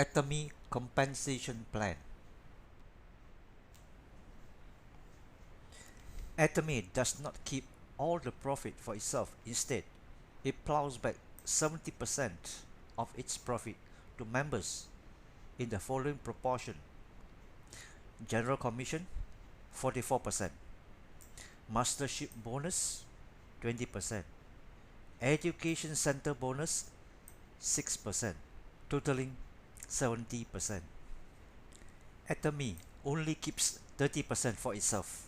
Atomy compensation plan. Atomy does not keep all the profit for itself. Instead, it plows back 70% of its profit to members in the following proportion: general commission 44%, mastership bonus 20%, education center bonus 6%, totaling 70%. Atomy only keeps 30% for itself.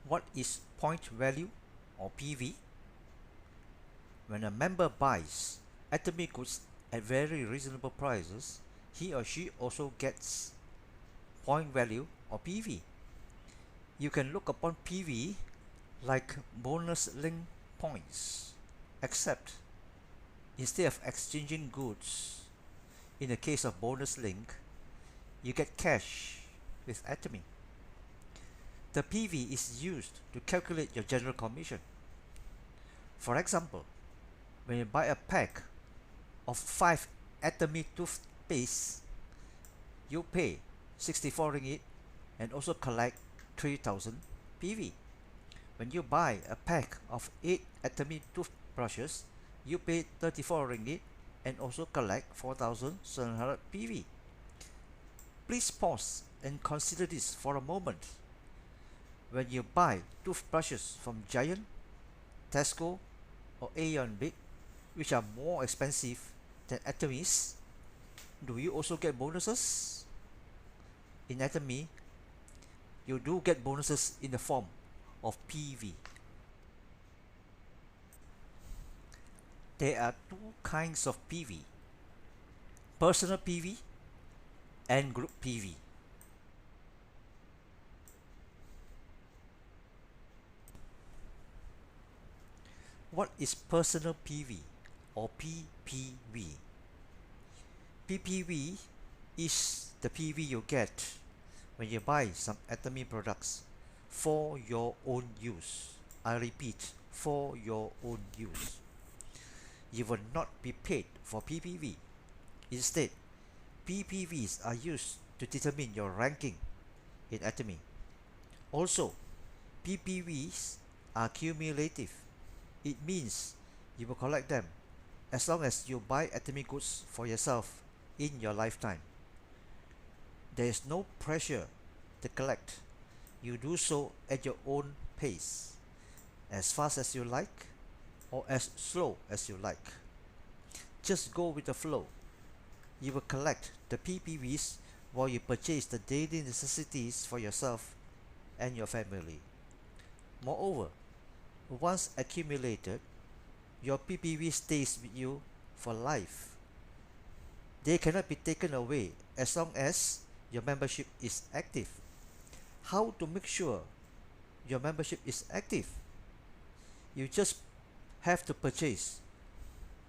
What is point value or PV? When a member buys Atomy goods at very reasonable prices, he or she also gets point value or PV. You can look upon PV like bonus link points, except instead of exchanging goods, in the case of bonus link, you get cash with Atomy. The PV is used to calculate your general commission. For example, when you buy a pack of 5 Atomy toothpaste, you pay 64 ringgit and also collect 3000 PV. When you buy a pack of 8 Atomy toothbrushes, you pay 34 ringgit and also collect 4700 PV. Please pause and consider this for a moment. When you buy toothbrushes from Giant, Tesco or Aeon Big, which are more expensive than Atomy's, do you also get bonuses? In Atomy, you do get bonuses in the form of PV. There are two kinds of PV: personal PV and group PV. What is personal PV or PPV? PPV is the PV you get when you buy some Atomy products for your own use. I repeat, for your own use. You will not be paid for PPV. Instead, PPVs are used to determine your ranking in Atomy. Also, PPVs are cumulative. It means you will collect them as long as you buy Atomy goods for yourself in your lifetime. There is no pressure to collect. You do so at your own pace, as fast as you like or as slow as you like. Just go with the flow. You will collect the PPVs while you purchase the daily necessities for yourself and your family. Moreover, once accumulated, your PPV stays with you for life. They cannot be taken away as long as your membership is active. How to make sure your membership is active? You just have to purchase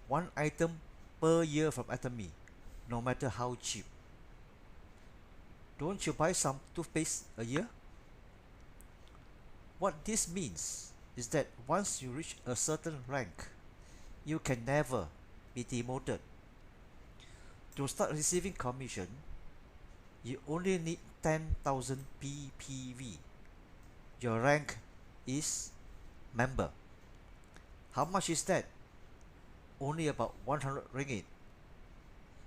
one item per year from Atomy, no matter how cheap. Don't you buy some toothpaste a year? What this means is that once you reach a certain rank, you can never be demoted. To start receiving commission, you only need 10,000 PPV. Your rank is member. How much is that? Only about 100 ringgit.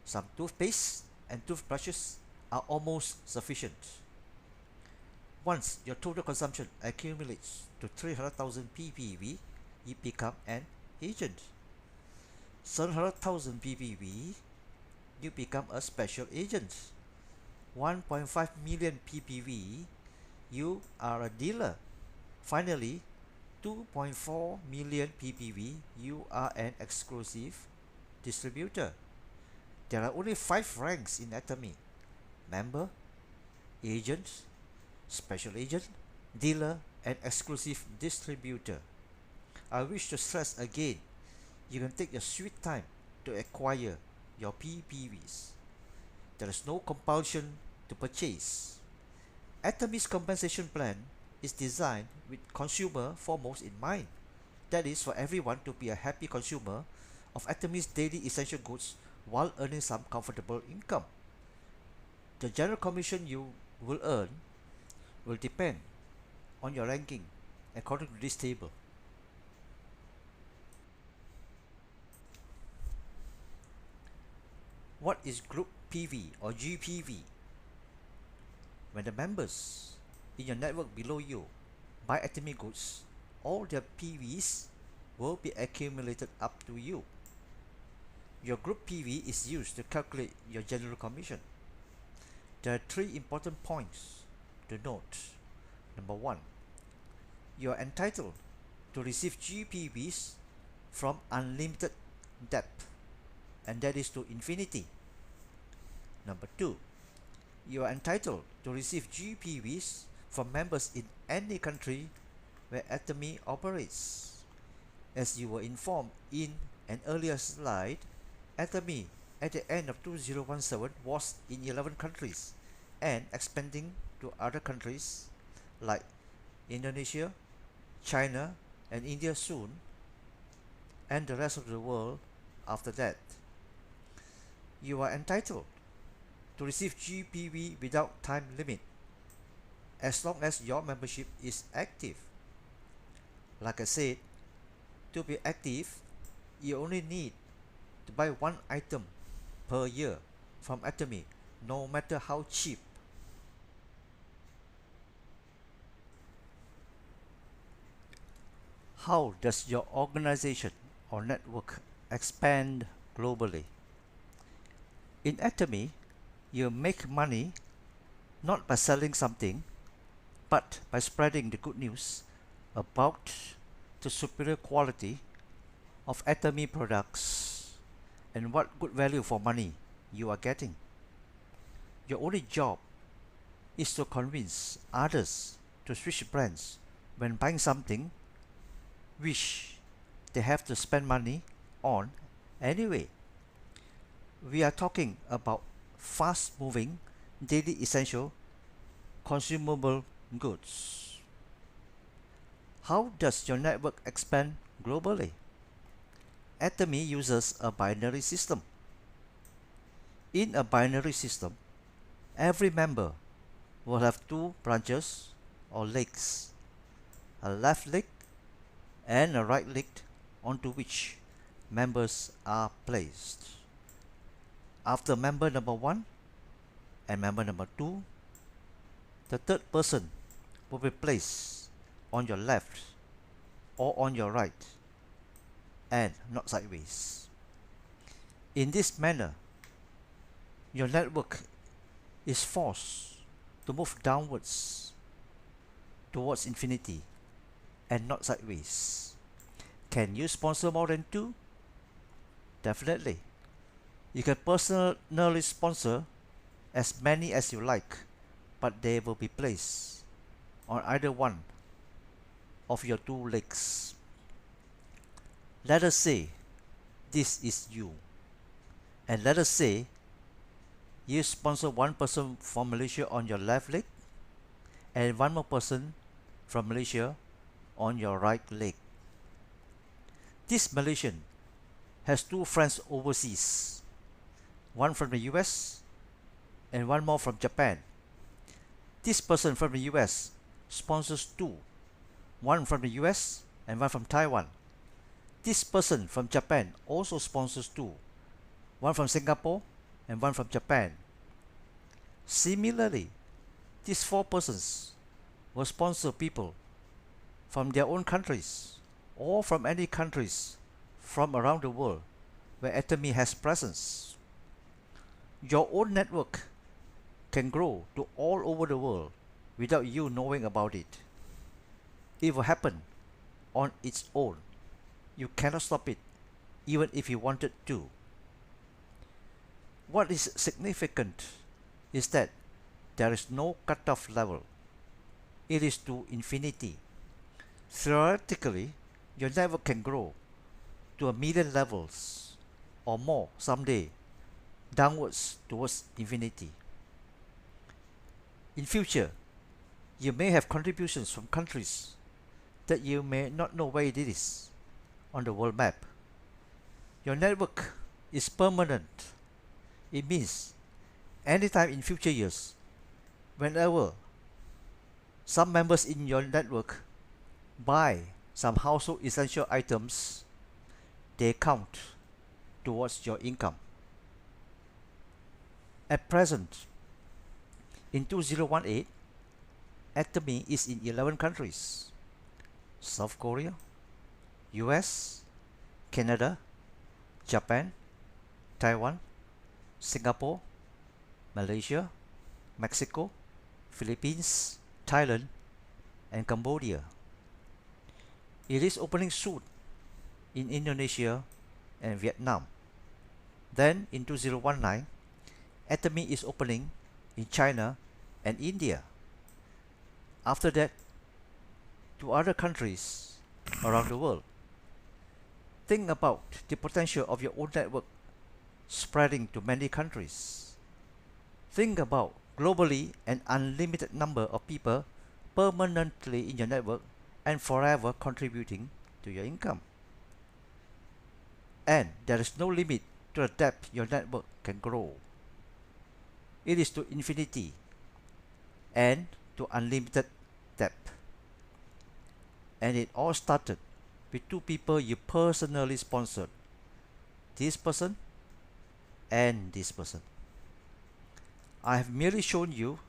Some toothpaste and toothbrushes are almost sufficient. Once your total consumption accumulates to 300,000 PPV, you become an agent. 700,000 PPV, you become a special agent. 1.5 million PPV, you are a dealer. Finally, 2.4 million PPV, you are an exclusive distributor. There are only 5 ranks in Atomy: member, agent, special agent, dealer, and exclusive distributor. I wish to stress again, you can take your sweet time to acquire your PPVs. There is no compulsion to purchase. Atomy's compensation plan is designed with consumer foremost in mind. that is for everyone to be a happy consumer of Atomy's daily essential goods while earning some comfortable income. The general commission you will earn will depend on your ranking according to this table. What is group PV or GPV? When the members in your network below you buy Atomy goods, all their PVs will be accumulated up to you. Your group PV is used to calculate your general commission. There are three important points to note. Number one, you are entitled to receive GPVs from unlimited depth, and that is to infinity. Number two, you are entitled to receive GPVs from members in any country where Atomy operates. As you were informed in an earlier slide, Atomy at the end of 2017 was in 11 countries and expanding to other countries like Indonesia, China, and India soon, and the rest of the world after that. You are entitled to receive GPV without time limit as long as your membership is active. Like I said, to be active, you only need to buy one item per year from Atomy, no matter how cheap. How does your organization or network expand globally? In Atomy, you make money not by selling something, but by spreading the good news about the superior quality of Atomy products and what good value for money you are getting. Your only job is to convince others to switch brands when buying something which they have to spend money on anyway. We are talking about fast moving daily essential consumable goods. How does your network expand globally? Atomy uses a binary system. In a binary system, every member will have two branches or legs, a left leg and a right leg onto which members are placed. After member number 1 and member number 2, the third person will be placed on your left or on your right and not sideways. In this manner, your network is forced to move downwards towards infinity and not sideways. Can you sponsor more than 2? Definitely. You can personally sponsor as many as you like, but they will be placed on either one of your 2 legs. Let us say this is you, and let us say you sponsor one person from Malaysia on your left leg and one more person from Malaysia on your right leg. This Malaysian has 2 friends overseas, one from the US and one more from Japan. This person from the US sponsors 2, one from the US and one from Taiwan. This person from Japan also sponsors 2, one from Singapore and one from Japan. Similarly, these 4 persons will sponsor people from their own countries or from any countries from around the world where Atomy has presence. Your own network can grow to all over the world without you knowing about it. It will happen on its own. You cannot stop it, even if you wanted to. What is significant is that there is no cutoff level. It is to infinity. Theoretically, your network can grow to 1,000,000 levels or more someday, downwards towards infinity. In future, you may have contributions from countries that you may not know where it is, on the world map. Your network is permanent. It means anytime in future years, whenever some members in your network buy some household essential items, they count towards your income. At present, in 2018, Atomy is in 11 countries: South Korea, US, Canada, Japan, Taiwan, Singapore, Malaysia, Mexico, Philippines, Thailand, and Cambodia. It is opening soon in Indonesia and Vietnam. Then in 2019, Atomy is opening in China and India. After that, to other countries around the world. Think about the potential of your own network spreading to many countries. Think about globally an unlimited number of people permanently in your network and forever contributing to your income. And there is no limit to the depth your network can grow. It is to infinity and to unlimited depth. And it all started with two people you personally sponsored. This person and this person. I have merely shown you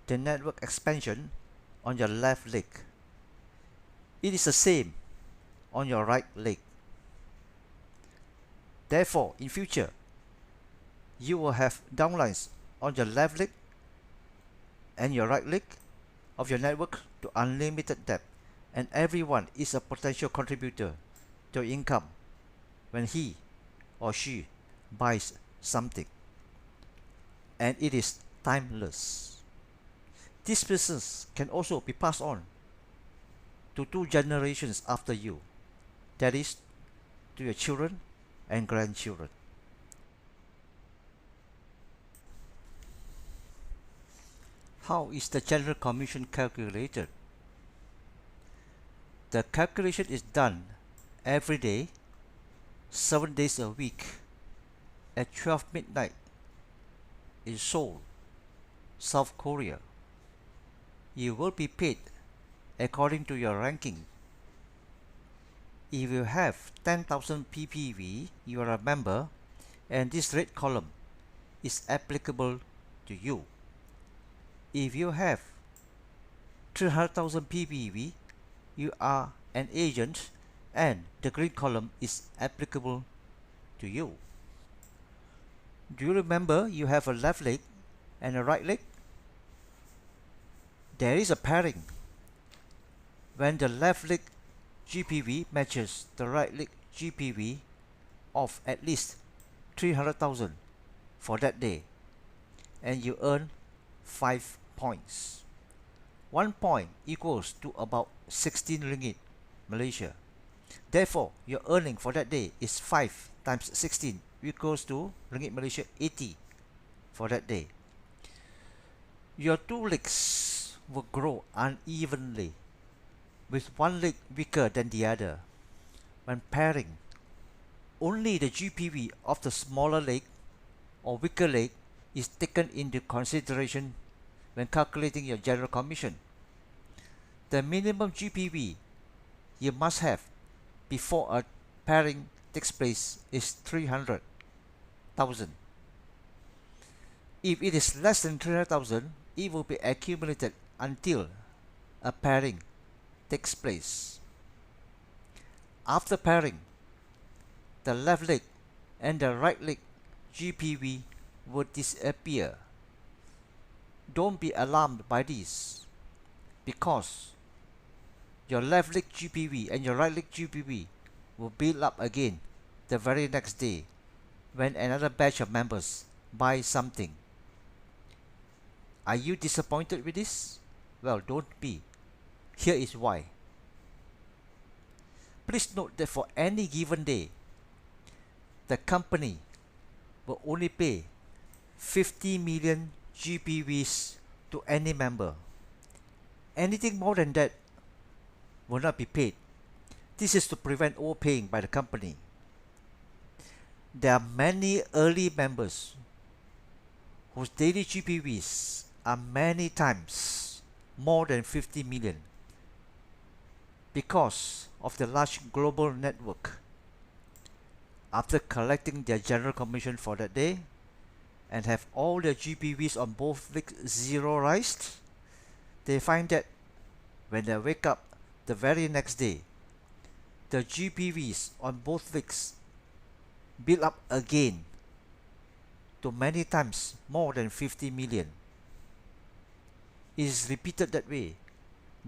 the network expansion on your left leg. It is the same on your right leg. Therefore, in future, you will have downlines on your left leg and your right leg of your network to unlimited depth, and everyone is a potential contributor to income when he or she buys something, and it is timeless. This business can also be passed on to 2 generations after you, that is, to your children and grandchildren. How is the general commission calculated? The calculation is done every day, 7 days a week, at 12 midnight in Seoul, South Korea. You will be paid according to your ranking. If you have 10,000 ppv, you are a member, and this red column is applicable to you. If you have 300,000 ppv, you are an agent, and the green column is applicable to you. Do you remember you have a left leg and a right leg? There is a pairing. When the left leg GPV matches the right leg GPV of at least 300,000 for that day, and you earn 5 points. 1 point equals to about 16 ringgit Malaysia. Therefore, your earning for that day is 5 times 16 equals to ringgit Malaysia 80 for that day. Your 2 legs will grow unevenly, with one leg weaker than the other. When pairing, only the GPV of the smaller leg or weaker leg is taken into consideration when calculating your general commission. The minimum GPV you must have before a pairing takes place is 300,000. If it is less than 300,000, it will be accumulated until a pairing takes place. After pairing, the left leg and the right leg GPV will disappear. Don't be alarmed by this, because your left leg GPV and your right leg GPV will build up again the very next day when another batch of members buy something. Are you disappointed with this? Well, don't be. Here is why. Please note that for any given day, the company will only pay 50 million GPVs to any member. Anything more than that will not be paid. This is to prevent overpaying by the company. There are many early members whose daily GPVs are many times more than 50 million because of the large global network. After collecting their general commission for that day and have all their GPVs on both weeks zeroized, they find that when they wake up the very next day, the GPVs on both weeks build up again to many times more than 50 million. It is repeated that way,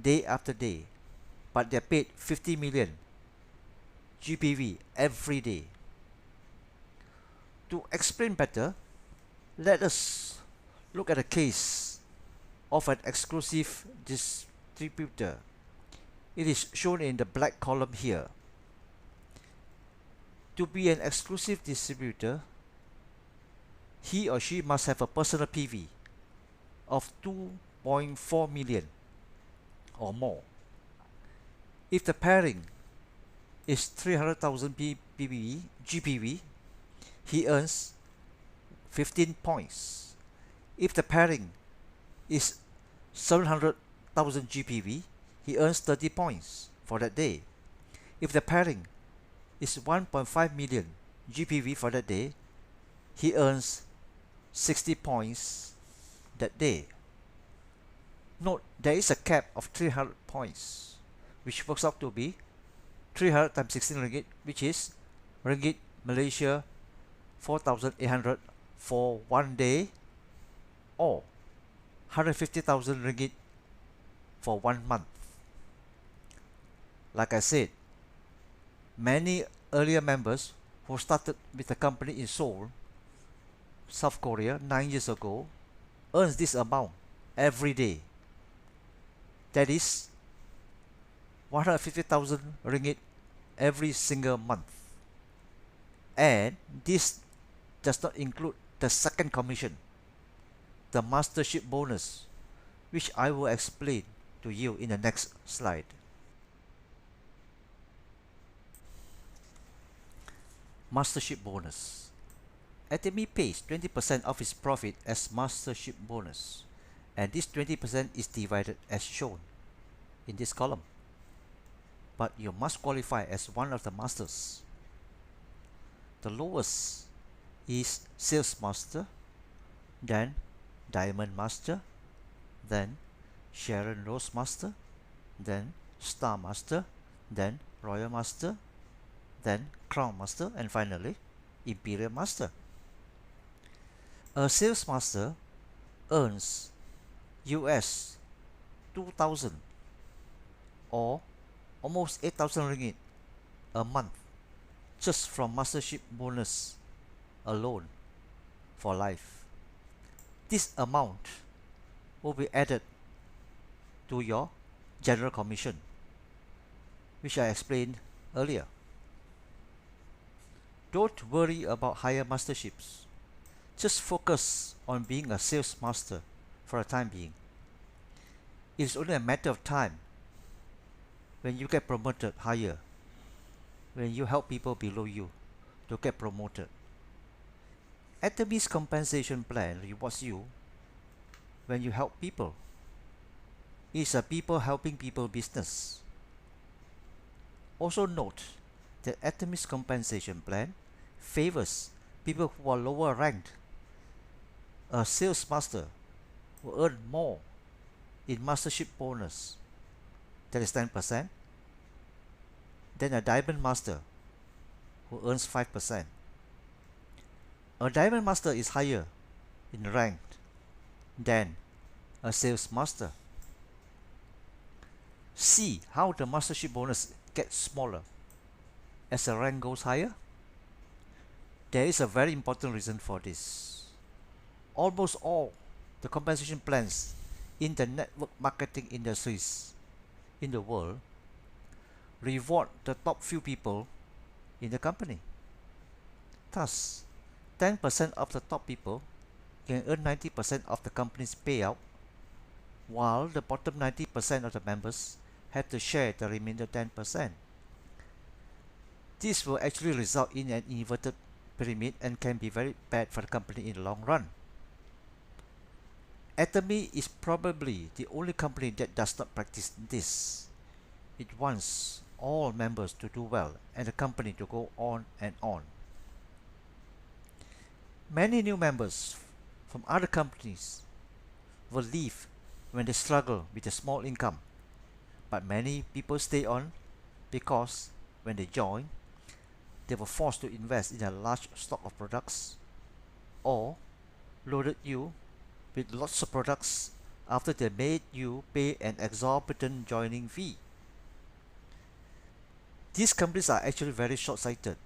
day after day, but they're paid 50 million GPV every day. To explain better, let us look at a case of an exclusive distributor. It is shown in the black column here. To be an exclusive distributor, he or she must have a personal PV of 2.4 million or more. If the pairing is 300,000 GPV, he earns 15 points. If the pairing is 700,000 GPV, he earns 30 points for that day. If the pairing is 1.5 million GPV for that day, he earns 60 points that day. Note, there is a cap of 300 points, which works out to be 300 times 16 ringgit, which is ringgit Malaysia 4,800 for one day, or 150,000 ringgit for 1 month. Like I said, many earlier members who started with the company in Seoul, South Korea 9 years ago, earns this amount every day. That is 150,000 ringgit every single month. And this does not include the second commission, the mastership bonus, which I will explain to you in the next slide. Mastership bonus. Atomy pays 20% of its profit as mastership bonus, and this 20% is divided as shown in this column. But you must qualify as one of the masters. The lowest is Sales Master, then Diamond Master, then Sharon Rose Master, then Star Master, then Royal Master, then Crown Master, and finally Imperial Master. A Sales Master earns US 2,000 or almost 8,000 ringgit a month just from mastership bonus alone for life. This amount will be added to your general commission, which I explained earlier. Don't worry about higher masterships. Just focus on being a sales master for a time being. It's only a matter of time when you get promoted higher, when you help people below you to get promoted. Atomy's compensation plan rewards you when you help people. It's a people helping people business. Also note that Atomy's compensation plan favors people who are lower ranked. A sales master will earn more in mastership bonus, that is 10%, than a diamond master who earns 5%. A diamond master is higher in rank than a sales master. See how the mastership bonus gets smaller as the rank goes higher? There is a very important reason for this. Almost all the compensation plans in the network marketing industries in the world reward the top few people in the company. Thus, 10% of the top people can earn 90% of the company's payout, while the bottom 90% of the members have to share the remainder 10%. This will actually result in an inverted pyramid and can be very bad for the company in the long run. Atomy is probably the only company that does not practice this. It wants all members to do well and the company to go on and on. Many new members from other companies will leave when they struggle with a small income, but many people stay on because when they join, they were forced to invest in a large stock of products or loaded you with lots of products after they made you pay an exorbitant joining fee. These companies are actually very short-sighted.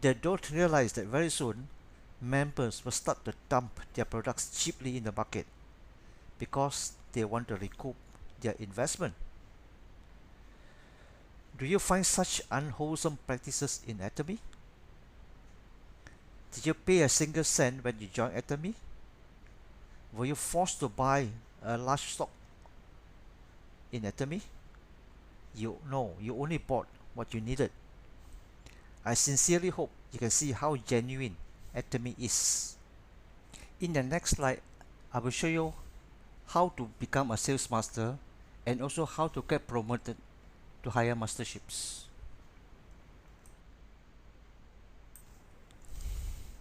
They don't realize that very soon members will start to dump their products cheaply in the market because they want to recoup their investment. Do you find such unwholesome practices in Atomy? Did you pay a single cent when you joined Atomy? Were you forced to buy a large stock in Atomy? You only bought what you needed. I sincerely hope you can see how genuine Atomy is. In the next slide, I will show you how to become a sales master and also how to get promoted to higher masterships.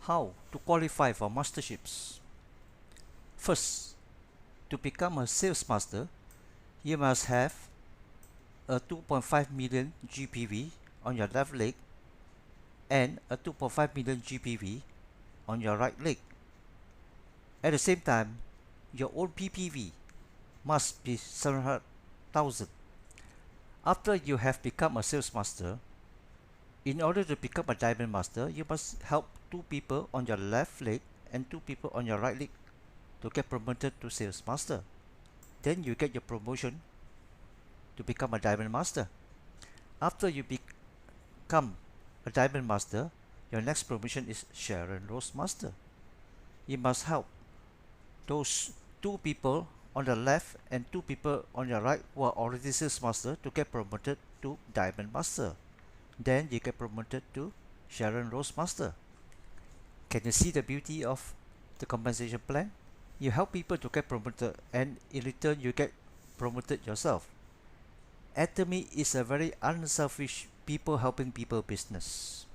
How to qualify for masterships? First, to become a sales master, you must have a 2.5 million GPV on your left leg and a 2.5 million GPV on your right leg. At the same time, your own PPV must be 700,000. After you have become a sales master, in order to become a diamond master, you must help 2 people on your left leg and 2 people on your right leg to get promoted to sales master. Then you get your promotion to become a diamond master. After you become a diamond master, your next promotion is Sharon Rose Master. You must help those 2 people on the left and 2 people on your right who are already sales master to get promoted to diamond master. Then you get promoted to Sharon Rose Master. Can you see the beauty of the compensation plan? You help people to get promoted and in return you get promoted yourself. Atomy is a very unselfish people helping people business.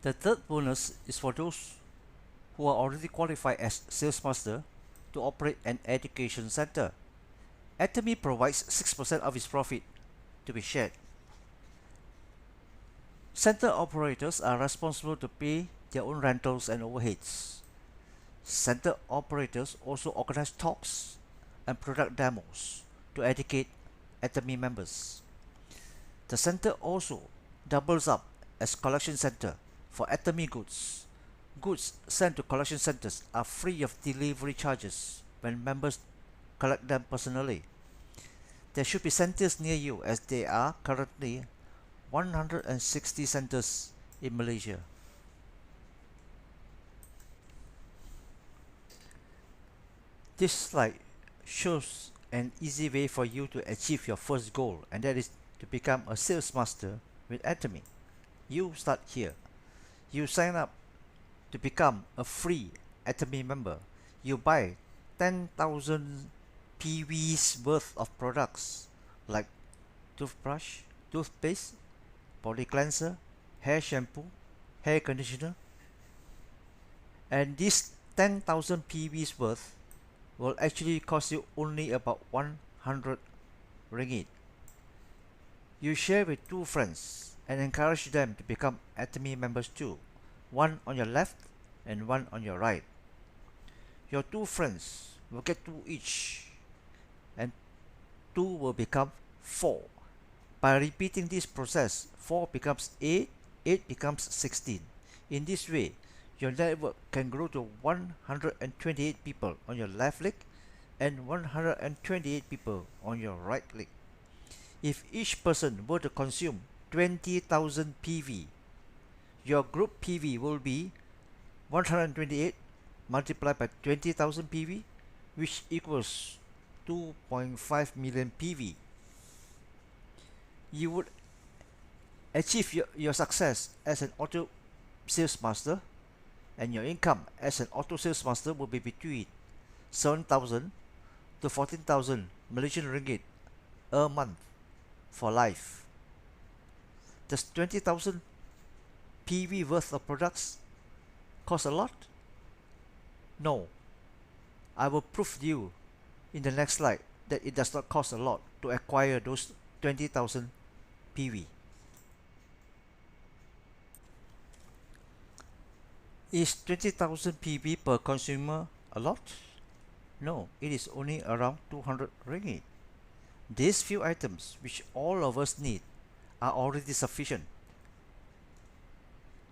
The third bonus is for those who are already qualified as sales master to operate an education center. Atomy provides 6% of its profit to be shared. Center operators are responsible to pay their own rentals and overheads. Center operators also organize talks and product demos to educate Atomy members. The center also doubles up as collection center for Atomy goods. Goods sent to collection centers are free of delivery charges when members collect them personally. There should be centers near you as there are currently 160 centers in Malaysia. This slide shows an easy way for you to achieve your first goal, and that is to become a sales master with Atomy. You start here. You sign up to become a free Atomy member. You buy 10,000 PVs worth of products like toothbrush, toothpaste, body cleanser, hair shampoo, hair conditioner, and this 10,000 PVs worth will actually cost you only about 100 ringgit. You share with 2 friends and encourage them to become Atomy members too, one on your left and one on your right. Your 2 friends will get 2 each and 2 will become 4. By repeating this process, 4 becomes 8, 8 becomes 16. In this way, your network can grow to 128 people on your left leg and 128 people on your right leg. If each person were to consume 20,000 PV, your group PV will be 128 multiplied by 20,000 PV, which equals 2.5 million PV. You would achieve your success as an auto sales master, and your income as an auto sales master will be between 7,000 to 14,000 Malaysian ringgit a month for life. Does 20,000 PV worth of products cost a lot? No. I will prove to you in the next slide that it does not cost a lot to acquire those 20,000 PV. Is 20,000 PV per consumer a lot? No, it is only around 200 ringgit. These few items which all of us need are already sufficient.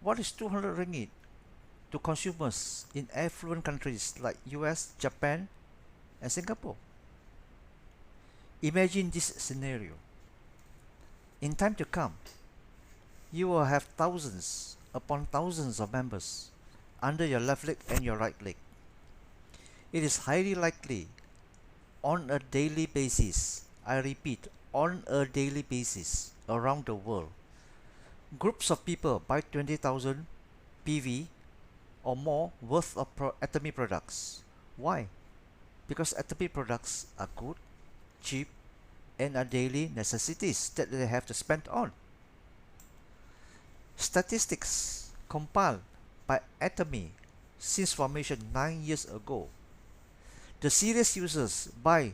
What is 200 ringgit to consumers in affluent countries like US, Japan, and Singapore? Imagine this scenario. In time to come, you will have thousands upon thousands of members under your left leg and your right leg. It is highly likely on a daily basis, I repeat, on a daily basis around the world, groups of people buy 20,000 PV or more worth of Atomy products. Why? Because Atomy products are good, cheap, and are daily necessities that they have to spend on. Statistics compiled by Atomy since formation 9 years ago. The serious users buy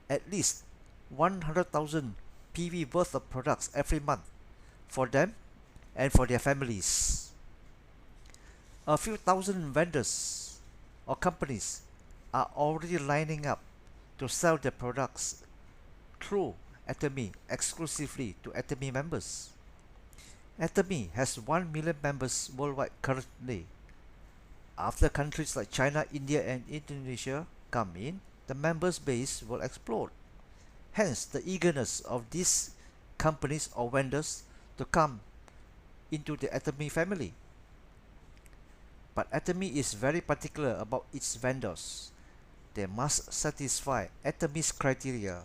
at least 100,000 PV worth of products every month for them and for their families. A few thousand vendors or companies are already lining up to sell their products through Atomy exclusively to Atomy members. Atomy has 1 million members worldwide currently. After countries like China, India, and Indonesia come in, the members base will explode. Hence, the eagerness of these companies or vendors to come into the Atomy family. But Atomy is very particular about its vendors. They must satisfy Atomy's criteria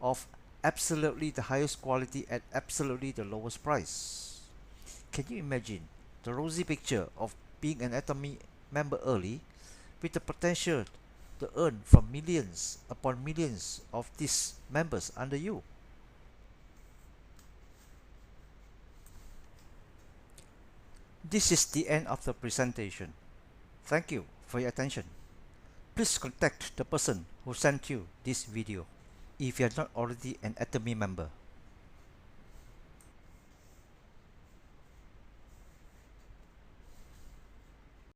of absolutely the highest quality at absolutely the lowest price. Can you imagine the rosy picture of being an Atomy member early with the potential to earn from millions upon millions of these members under you? This is the end of the presentation. Thank you for your attention. Please contact the person who sent you this video if you are not already an Atomy member.